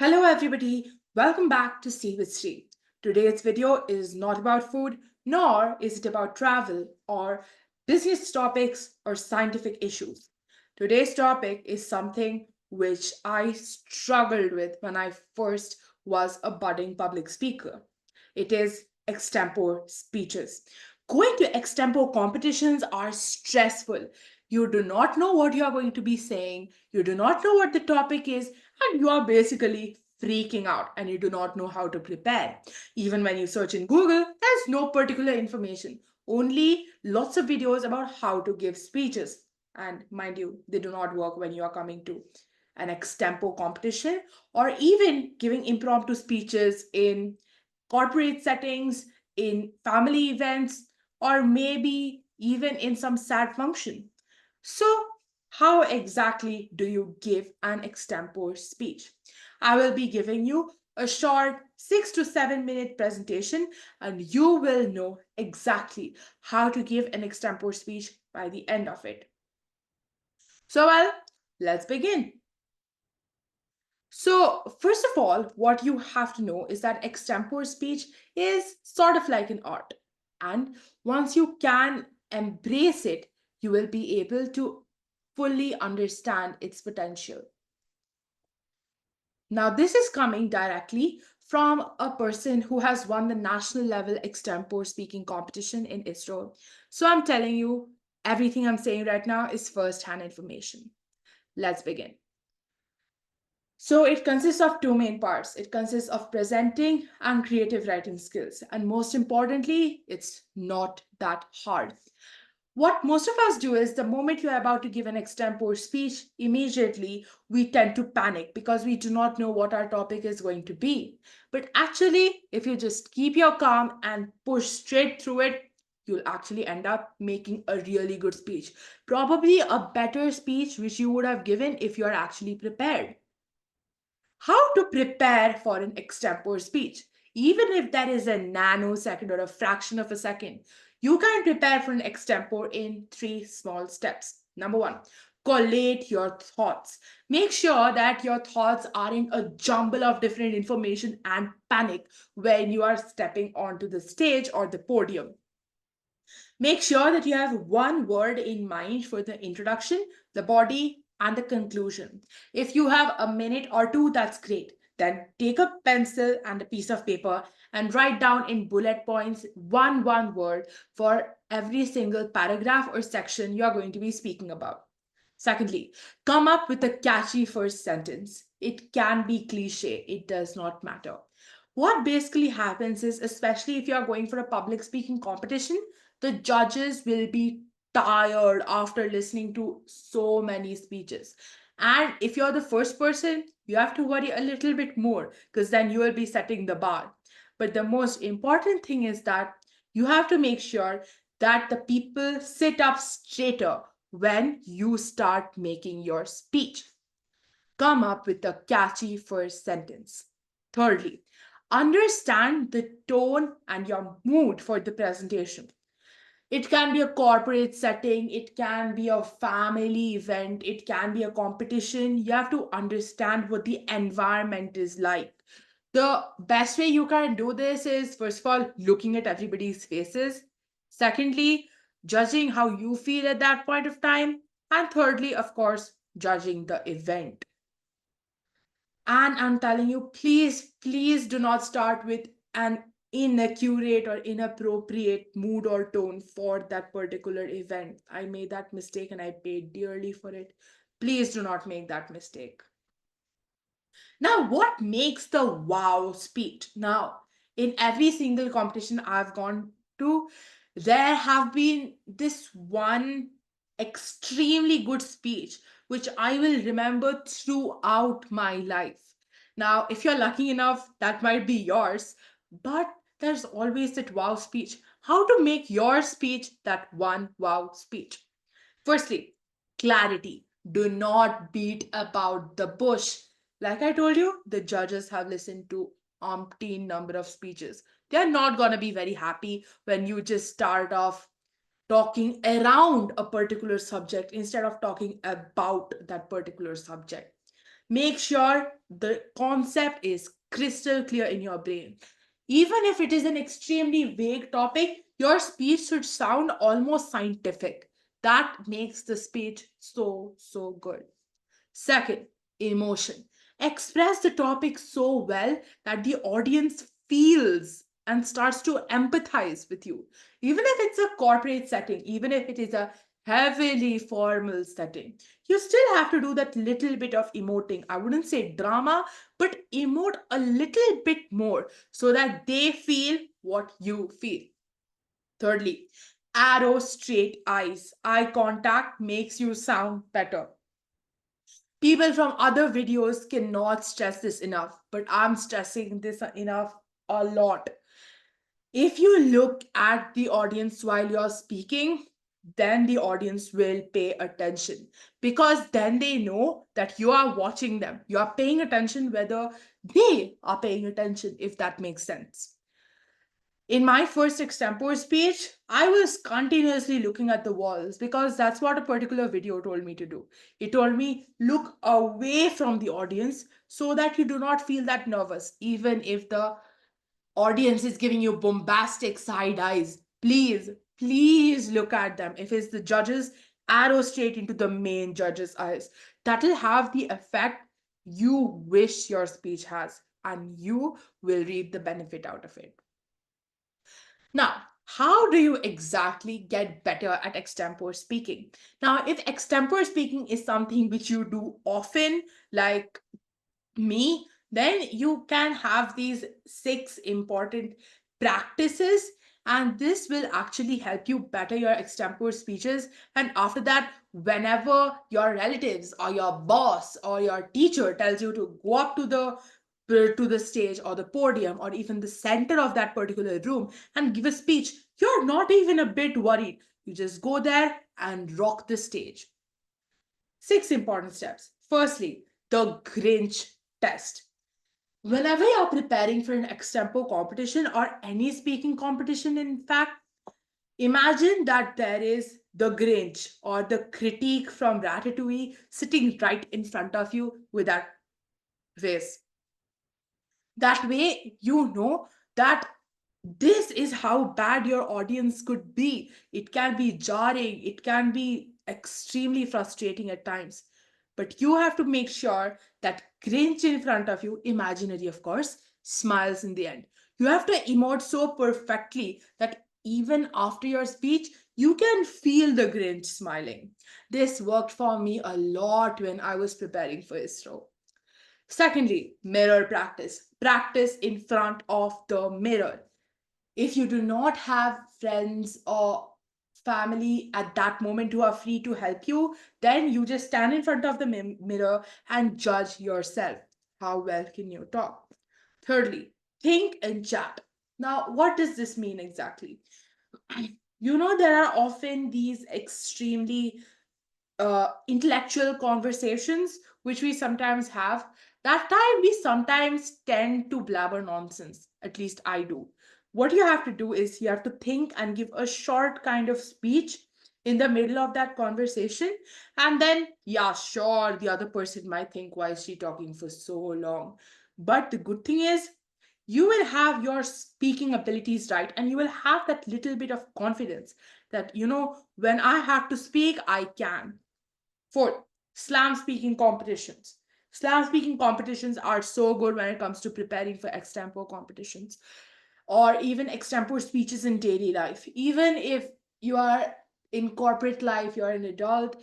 Hello everybody, welcome back to Stay with Sri. Today's video is not about food, nor is it about travel or business topics or scientific issues. Today's topic is something which I struggled with when I first was a budding public speaker. It is extempore speeches. Going to extempore competitions are stressful. You do not know what you are going to be saying, you do not know what the topic is, and you are basically freaking out and you do not know how to prepare. Even when you search in Google, there's no particular information, only lots of videos about how to give speeches. And mind you, they do not work when you are coming to an extempo competition or even giving impromptu speeches in corporate settings, in family events, or maybe even in some sad function. So, how exactly do you give an extempore speech? I will be giving you a short 6 to 7 minute presentation, and you will know exactly how to give an extempore speech by the end of it. So, let's begin. So, first of all, what you have to know is that extempore speech is sort of like an art. And once you can embrace it, you will be able to fully understand its potential. Now, this is coming directly from a person who has won the national level extempore speaking competition in Israel. So, I'm telling you, everything I'm saying right now is first hand information. Let's begin. So it consists of two main parts. It consists of presenting and creative writing skills. And most importantly, it's not that hard. What most of us do is the moment you're about to give an extempore speech, immediately we tend to panic because we do not know what our topic is going to be. But actually, if you just keep your calm and push straight through it, you'll actually end up making a really good speech. Probably a better speech which you would have given if you're actually prepared. How to prepare for an extempore speech? Even if that is a nanosecond or a fraction of a second, you can prepare for an extempore in three small steps. Number one, collate your thoughts. Make sure that your thoughts aren't a jumble of different information and panic when you are stepping onto the stage or the podium. Make sure that you have one word in mind for the introduction, the body, and the conclusion. If you have a minute or two, that's great. Then take a pencil and a piece of paper and write down in bullet points one word for every single paragraph or section you are going to be speaking about. Secondly, come up with a catchy first sentence. It can be cliche, it does not matter. What basically happens is, especially if you are going for a public speaking competition, the judges will be tired after listening to so many speeches. And if you're the first person, you have to worry a little bit more because then you will be setting the bar. But the most important thing is that you have to make sure that the people sit up straighter when you start making your speech. Come up with a catchy first sentence. Thirdly, understand the tone and your mood for the presentation. It can be a corporate setting, it can be a family event, it can be a competition. You have to understand what the environment is like. The best way you can do this is, first of all, looking at everybody's faces. Secondly, judging how you feel at that point of time. And thirdly, of course, judging the event. And I'm telling you, please do not start with an inaccurate or inappropriate mood or tone for that particular event. I made that mistake and I paid dearly for it. Please do not make that mistake. Now, what makes the wow speech? Now, in every single competition I've gone to, there have been this one extremely good speech which I will remember throughout my life. Now, if you're lucky enough, that might be yours, but there's always that wow speech. How to make your speech that one wow speech? Firstly, clarity. Do not beat about the bush. Like I told you, the judges have listened to umpteen number of speeches. They're not going to be very happy when you just start off talking around a particular subject instead of talking about that particular subject. Make sure the concept is crystal clear in your brain. Even if it is an extremely vague topic, your speech should sound almost scientific. That makes the speech so good. Second, emotion. Express the topic so well that the audience feels and starts to empathize with you. Even if it's a corporate setting, even if it is a heavily formal setting, you still have to do that little bit of emoting. I wouldn't say drama, but emote a little bit more so that they feel what you feel. Thirdly, arrow straight eyes. Eye contact makes you sound better. People from other videos cannot stress this enough, but I'm stressing this enough a lot. If you look at the audience while you're speaking, then the audience will pay attention because then they know that you are watching them. You are paying attention whether they are paying attention, if that makes sense. In my first extempore speech, I was continuously looking at the walls because that's what a particular video told me to do. It told me look away from the audience so that you do not feel that nervous, even if the audience is giving you bombastic side eyes. Please look at them. If it's the judges, arrow straight into the main judge's eyes. That'll have the effect you wish your speech has, and you will reap the benefit out of it. Now, how do you exactly get better at extempore speaking? Now, if extempore speaking is something which you do often, like me, then you can have these 6 important practices, and this will actually help you better your extempore speeches. And after that, whenever your relatives or your boss or your teacher tells you to go up to the stage or the podium or even the center of that particular room and give a speech, you're not even a bit worried. You just go there and rock the stage. 6 important steps. Firstly, the Grinch test. Whenever you're preparing for an extempo competition or any speaking competition, in fact, imagine that there is the Grinch or the critique from Ratatouille sitting right in front of you with that face. That way, you know that this is how bad your audience could be. It can be jarring, it can be extremely frustrating at times. But you have to make sure that Grinch in front of you, imaginary of course, smiles in the end. You have to emote so perfectly that even after your speech, you can feel the Grinch smiling. This worked for me a lot when I was preparing for ISRO. Secondly, mirror practice. Practice in front of the mirror. If you do not have friends or family at that moment who are free to help you, then you just stand in front of the mirror and judge yourself. How well can you talk? Thirdly, think and chat. Now, what does this mean exactly? There are often these extremely intellectual conversations which we sometimes have. That time we sometimes tend to blabber nonsense, at least I do. What you have to do is you have to think and give a short kind of speech in the middle of that conversation, and then yeah, sure, the other person might think, why is she talking for so long? But the good thing is you will have your speaking abilities right, and you will have that little bit of confidence that when I have to speak, I can. Fourth, slam speaking competitions. Slam speaking competitions are so good when it comes to preparing for extempore competitions or even extempore speeches in daily life. Even if you are in corporate life, you're an adult,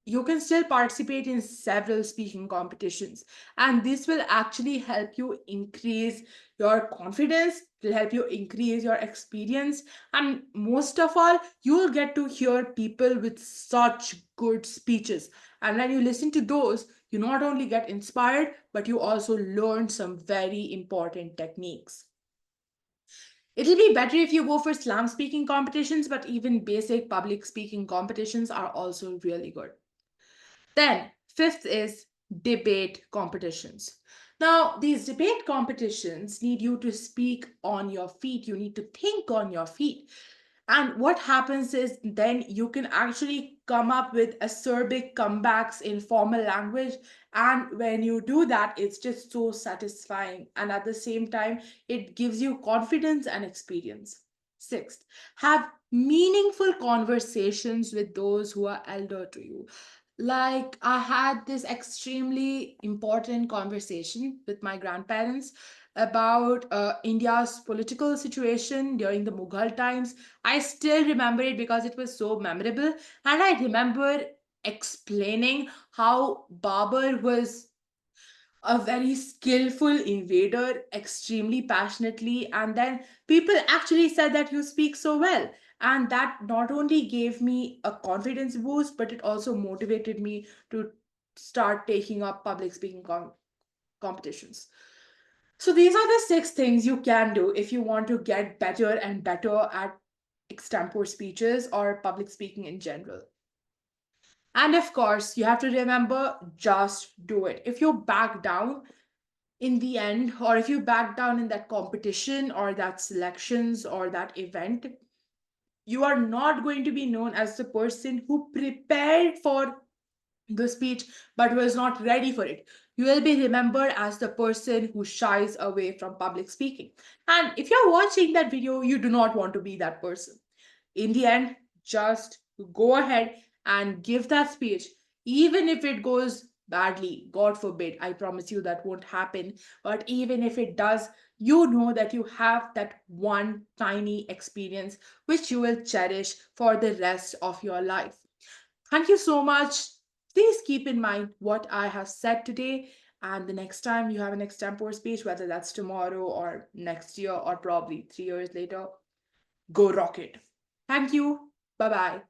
you can still participate in several speaking competitions. And this will actually help you increase your confidence, it will help you increase your experience. And most of all, you will get to hear people with such good speeches. And when you listen to those, you not only get inspired, but you also learn some very important techniques. It'll be better if you go for slam speaking competitions, but even basic public speaking competitions are also really good. Then, fifth is debate competitions. Now, these debate competitions need you to speak on your feet. You need to think on your feet. And what happens is then you can actually come up with acerbic comebacks in formal language, And when you do that, it's just so satisfying. And at the same time, it gives you confidence and experience. Sixth, have meaningful conversations with those who are elder to you. Like, I had this extremely important conversation with my grandparents about India's political situation during the Mughal times. I still remember it because it was so memorable. And I remember explaining how Babur was a very skillful invader, extremely passionately, and then people actually said that you speak so well. And that not only gave me a confidence boost, but it also motivated me to start taking up public speaking competitions. So these are the six things you can do if you want to get better and better at extempore speeches or public speaking in general. And of course, you have to remember, just do it. If you back down in the end, or if you back down in that competition or that selections or that event, you are not going to be known as the person who prepared for the speech but was not ready for it. You will be remembered as the person who shies away from public speaking. And if you're watching that video, you do not want to be that person. In the end, just go ahead and give that speech, even if it goes badly. God forbid, I promise you that won't happen. But even if it does, you know that you have that one tiny experience which you will cherish for the rest of your life. Thank you so much. Please keep in mind what I have said today. And the next time you have an extempore speech, whether that's tomorrow or next year or probably 3 years later, go rock it. Thank you. Bye bye.